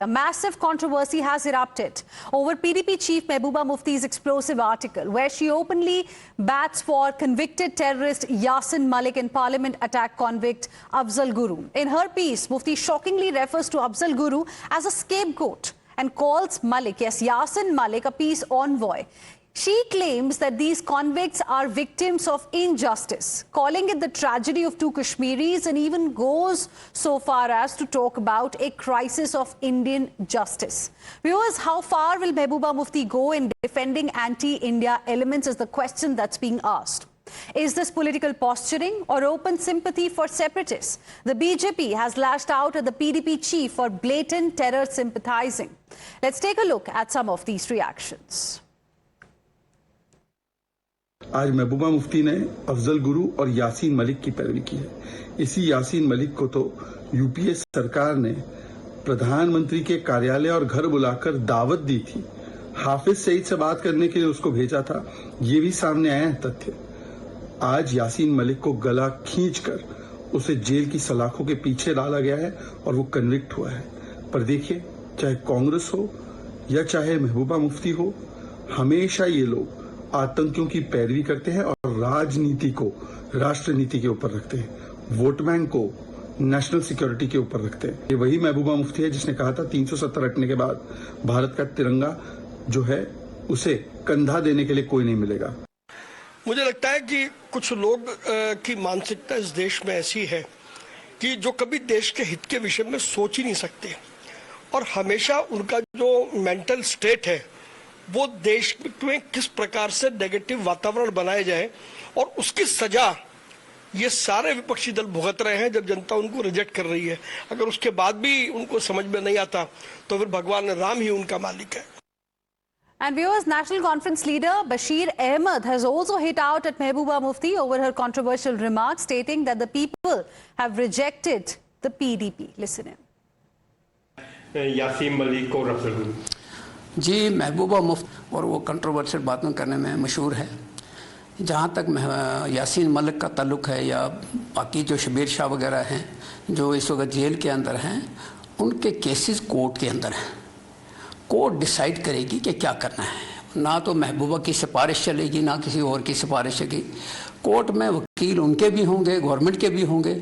A massive controversy has erupted over PDP chief Mehbooba Mufti's explosive article, where she openly bats for convicted terrorist Yasin Malik and parliament attack convict Afzal Guru. In her piece, Mufti shockingly refers to Afzal Guru as a scapegoat and calls Malik, yes, Yasin Malik, a peace envoy. She claims that these convicts are victims of injustice, calling it the tragedy of two Kashmiris, and even goes so far as to talk about a crisis of Indian justice. Viewers, how far will Mehbooba Mufti go in defending anti-India elements is the question that's being asked. Is this political posturing or open sympathy for separatists? The BJP has lashed out at the PDP chief for blatant terror sympathizing. Let's take a look at some of these reactions. आज महबूबा मुफ्ती ने अफजल गुरु और यासीन मलिक की पैरवी की है। इसी यासीन मलिक को तो यूपीए सरकार ने प्रधानमंत्री के कार्यालय और घर बुलाकर दावत दी थी। हाफिज सईद से बात करने के लिए उसको भेजा था। ये भी सामने आया है तथ्य। आज यासीन मलिक को गला खींचकर उसे जेल की सलाखों के पीछे डाला गया है और वो कन्विक्ट हुआ है। पर देखिए, चाहे कांग्रेस हो या चाहे महबूबा मुफ्ती हो, हमेशा ये लोग आतंकियों की पैरवी करते हैं और राजनीति को राष्ट्र नीति के ऊपर रखते हैं, वोट बैंक को नेशनल सिक्योरिटी के ऊपर रखते हैं। ये वही महबूबा मुफ्ती है जिसने कहा था 370 हटने के बाद भारत का तिरंगा जो है उसे कंधा देने के लिए कोई नहीं मिलेगा। मुझे लगता है कि कुछ लोग की मानसिकता इस देश में ऐसी है कि जो कभी देश के हित के विषय में सोच ही नहीं सकते और हमेशा उनका जो मेंटल स्टेट है वो देश में किस प्रकार से नेगेटिव वातावरण बनाया जाए और उसकी सजा ये सारे विपक्षी दल भुगत रहे हैं जब जनता उनको रिजेक्ट कर रही है। अगर उसके बाद भी उनको समझ में नहीं आता तो फिर भगवान राम ही उनका मालिक है। And viewers, National Conference leader Bashir Ahmed has also hit out at Mehbooba Mufti over her controversial remarks, stating that the people have rejected the PDP. Listen in. Yasin Malik और अफजल गुरु जी, महबूबा मुफ्ती और वो कंट्रोवर्शियल बातें करने में मशहूर है। जहाँ तक यासीन मलिक का ताल्लुक़ है या बाकी जो शबीर शाह वगैरह हैं जो इस वक्त जेल के अंदर हैं, उनके केसेस कोर्ट के अंदर हैं। कोर्ट डिसाइड करेगी कि क्या करना है। ना तो महबूबा की सिफारिश चलेगी, ना किसी और की सिफारिश चलेगी। कोर्ट में वकील उनके भी होंगे, गवर्नमेंट के भी होंगे।